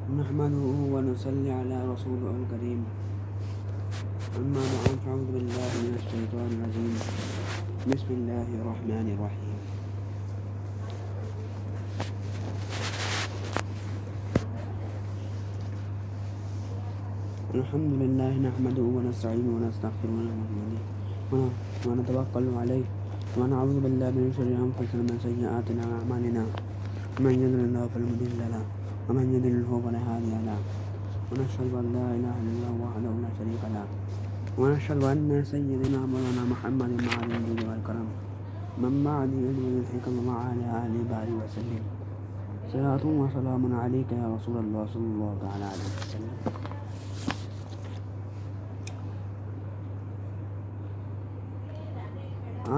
نحمده ونصلي على رسوله الكريم أما بعد فأعوذ بالله من الشيطان الرجيم بسم الله الرحمن الرحيم الحمد لله نحمده ونستعينه ونستغفره ونتوكل عليه ونعوذ بالله من شرور أنفسنا ومن سيئات أعمالنا من يضلل الله فلا مضل له ومن يضلل فلا هادي له ونشهد أن لا إله إلا الله وحده لا شريك له ونشهد أن سيدنا مولانا محمد معالي الجود والكرم من بعد علم الحكم وعلى آله بارك وسلم صلاة وسلام عليك يا رسول الله صلى الله تعالى عليه وسلم.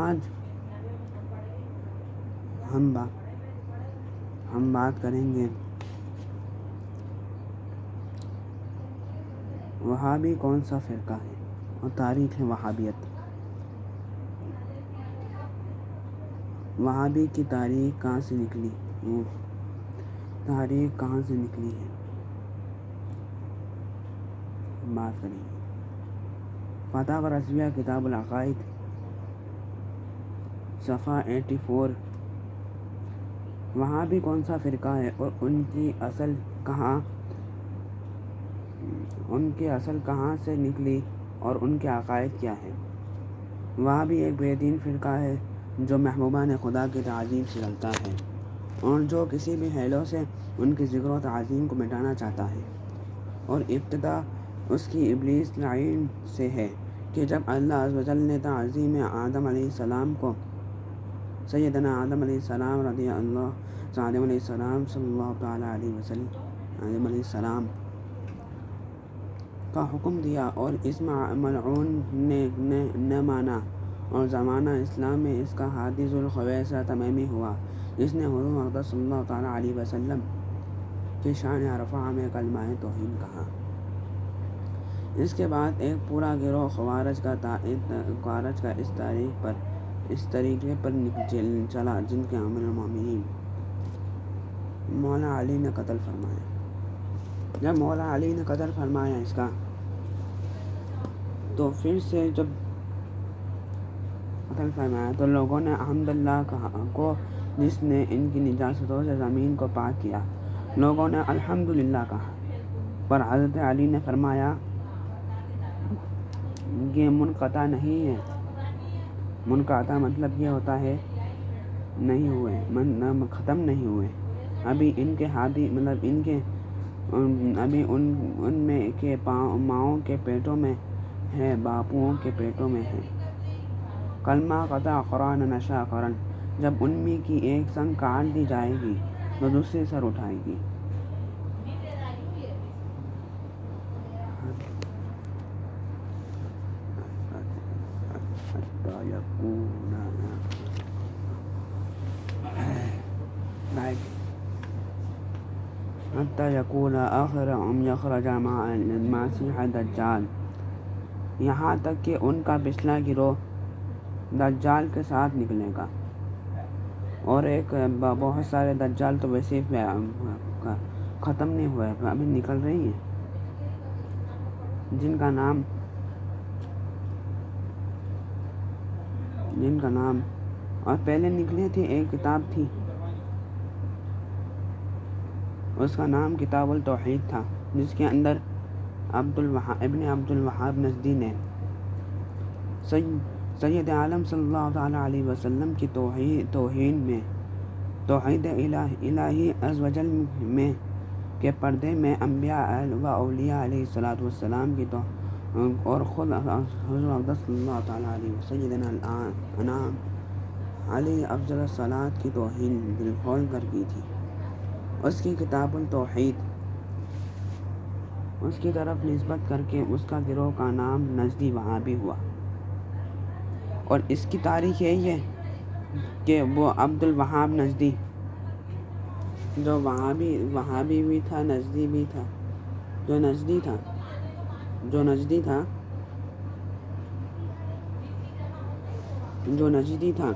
آج ہم بات کریں گے وہابی کون سا فرقہ ہے اور تاریخ وہابیت. وہابی کی تاریخ کہاں سے نکلی ہے؟ بات کریں گے. فتاوی رضویہ کتاب العقائد صفحہ 84. وہابی کون سا فرقہ ہے اور ان کی اصل کہاں سے نکلی اور ان کے عقائد کیا ہیں؟ وہابی ایک بے دین فرقہ ہے جو محبوبان خدا کی تعظیم سے جلتا ہے اور جو کسی بھی حیلوں سے ان کی ذکر و تعظیم کو مٹانا چاہتا ہے. اور ابتدا اس کی ابلیس لعین سے ہے کہ جب اللہ عز و جل نے تعظیم آدم علیہ السلام کو سیدنا آدم علیہ السلام آدم علیہ السلام صلی اللہ تعالیٰ علیہ وسلم آدم علیہ السلام کا حکم دیا اور اس ملعون نے مانا اور زمانہ اسلام میں اس کا ہادی ذوالخویسہ تمیمی ہوا جس نے حضور اقدس صلی اللہ تعالیٰ علیہ وسلم کی شان رفع میں کلمہ توحید کہا. اس کے بعد ایک پورا گروہ خوارج کا اس طریقے پر چلا جن کے امیر المومنین مولا علی نے قتل فرمایا. جب مولا علی نے قتل فرمایا اس کا تو پھر سے جب قتل فرمایا تو لوگوں نے الحمدللہ کو جس نے ان کی نجاستوں سے زمین کو پاک کیا لوگوں نے الحمدللہ کہا. پر حضرت علی نے فرمایا یہ منقطع نہیں ہے. منقطع مطلب یہ ہوتا ہے نہیں ہوئے ختم نہیں ہوئے. ابھی ان کے ہادی مطلب ان کے ابھی ان میں کے ماؤں کے پیٹوں میں ہے باپوؤں کے پیٹوں میں ہے. کلمہ قطع قرآن نشا قرن. جب انمی کی ایک سنگ کاٹ دی جائے گی تو دوسری سر اٹھائے گی. حتی یکون آخر یخرج مع المسیح دجال. یہاں تک کہ ان کا پچھلا گروہ دجال کے ساتھ نکلے گا. اور ایک بہت سارے دجال تو ویسے ختم نہیں ہوئے ابھی نکل رہی ہیں جن کا نام اور پہلے نکلے تھے. ایک کتاب تھی اس کا نام کتاب التوحید تھا جس کے اندر ابن عبد الوہاب نجدی نے سید عالم صلی اللہ تعالیٰ علیہ وسلم کی توہین میں توحید الہی عز و جل میں کے پردے میں انبیاء و اولیاء علیہ السلام کی اور خود حضور اقدس صلی اللہ تعالیٰ علیہ سیدنا الانام علی افضل الصلاۃ کی توہین دل کھول کر کی تھی. اس کی کتاب التوحید اس کی طرف نسبت کر کے اس کا گروہ کا نام نجدی وہابی ہوا. اور اس کی تاریخ یہی ہے کہ وہ عبد الوہاب نجدی جو وہابی بھی تھا نجدی بھی تھا جو نجدی تھا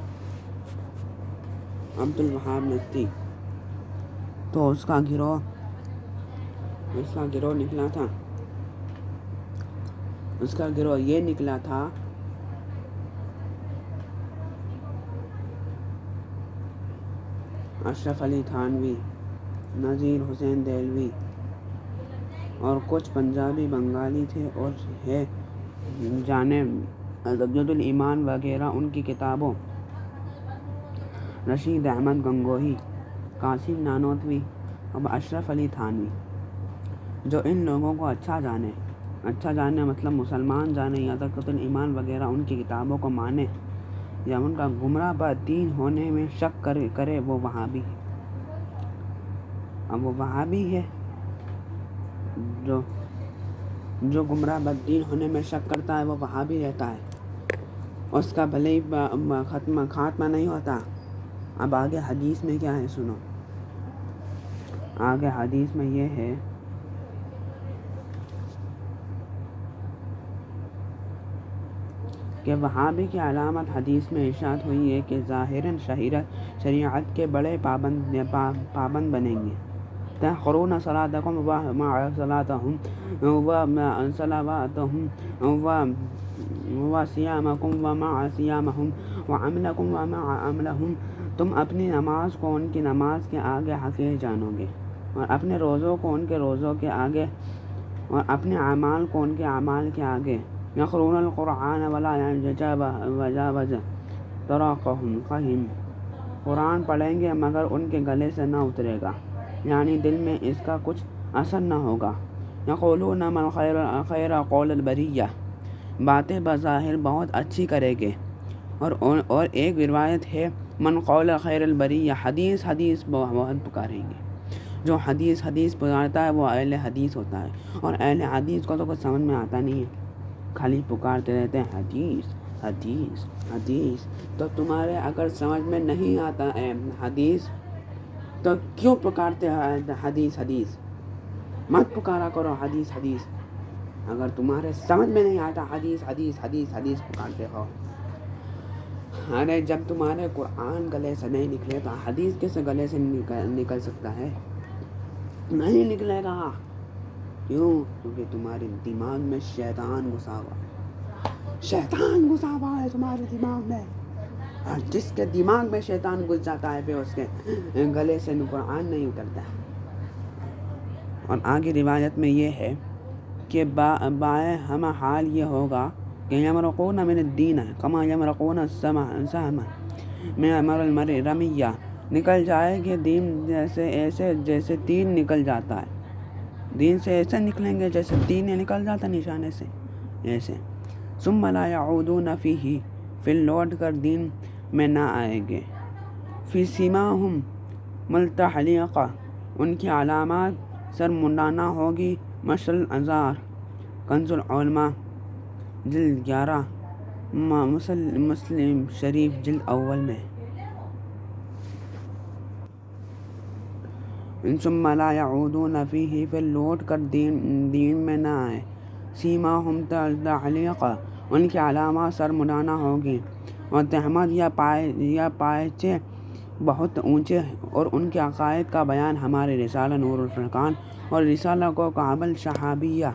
عبد الوہاب نجدی تو اس کا گروہ اس کا گروہ نکلا تھا، اس کا گروہ یہ نکلا تھا اشرف علی تھانوی، نذیر حسین دہلوی اور کچھ پنجابی بنگالی تھے، اور ہے جانے عزت الایمان وغیرہ ان کی کتابوں، رشید احمد گنگوہی، قاسم نانوتوی اور اشرف علی تھانوی، جو ان لوگوں کو اچھا جانے مطلب مسلمان جانے یا عزت الایمان وغیرہ ان کی کتابوں کو مانے یا ان کا گمراہ بدین ہونے میں شک کرے وہ وہابی ہے۔ اب وہ وہابی ہے جو گمراہ بدین ہونے میں شک کرتا ہے، وہ وہابی رہتا ہے، اس کا بھلے ہی خاتمہ نہیں ہوتا۔ اب آگے حدیث میں کیا ہے سنو، آگے حدیث میں یہ ہے کہ وہابی کی علامت حدیث میں ارشاد ہوئی ہے کہ ظاہراً شریعت کے بڑے پابند بنیں گے، تأخرون صلاتکم ومع صلاتہم وصلواتہم وصیامکم ومع صیامہم وعملکم ومع عملہم، تم اپنی نماز کو ان کی نماز کے آگے حقیر جانو گے، اور اپنے روزوں کو ان کے روزوں کے آگے، اور اپنے اعمال کو ان کے اعمال کے آگے۔ یقرؤون القرآن ولا یتجاوز تراقیہم، قرآن پڑھیں گے مگر ان کے گلے سے نہ اترے گا، یعنی دل میں اس کا کچھ اثر نہ ہوگا۔ یقولون من خیر قول البریہ، باتیں بظاہر بہت اچھی کریں گے، اور ایک روایت ہے من قول خیر البریہ، حدیث بہت پکاریں گے۔ جو حدیث پکارتا ہے وہ اہل حدیث ہوتا ہے، اور اہل حدیث کو تو کچھ سمجھ میں آتا نہیں ہے، خالی پکارتے رہتے ہیں حدیث۔ تو تمہارے اگر سمجھ میں نہیں آتا ہے حدیث تو کیوں پکارتے ہیں حدیث؟ مت پکارا کرو حدیث۔ اگر تمہارے سمجھ میں نہیں آتا حدیث پکارتے ہو، ارے جب تمہارے قرآن گلے سے نہیں نکلے تو حدیث کس گلے سے نکل سکتا ہے؟ نہیں نکلے گا۔ کیوں؟ کیونکہ تمہارے دماغ میں شیطان گھسا ہوا ہے تمہارے دماغ میں، اور جس کے دماغ میں شیطان گھس جاتا ہے پھر اس کے گلے سے قرآن نہیں اترتا۔ اور آگے روایت میں یہ ہے کہ بائیں ہم حال یہ ہوگا کہ یمرقون من الدین کما یمرقون السهم من المرء رمیہ، نکل جائے گے دین جیسے تین نکل جاتا ہے، دین سے ایسے نکلیں گے جیسے تین نکل جاتا نشانے سے، ایسے۔ ثم لا یعودون فیہ، پھر لوٹ کر دین میں نہ آئیں گے۔ فی سیماہم ملتحلیقہ، ان کی علامات سر منڈانا ہوگی، مشل الازار، کنز العلماء جلد 11، مسلم شریف جلد اول میں۔ ثم لا یعودون فیہ، پھر لوٹ کر دین میں نہ آئے۔ سیماہم تحلیقہ، ان کی علامات سر منڈانا ہوگی، اور تہمت یا پائچے بہت اونچے، اور ان کے عقائد کا بیان ہمارے رسالہ نور الفرقان اور رسالہ کو کابل شہابیہ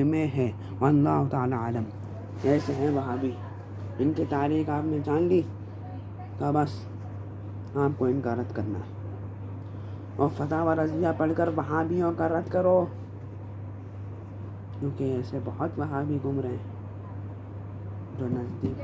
میں ہے، واللہ تعالی عالم۔ ایسے ہیں وہابی، ان کی تاریخ آپ نے جان لی تو بس آپ کو ان کا رد کرنا ہے، اور فتاوی رضیہ پڑھ کر وہابیوں کا رد کرو، کیونکہ ایسے بہت وہابی گم رہے ہیں جو نزدیک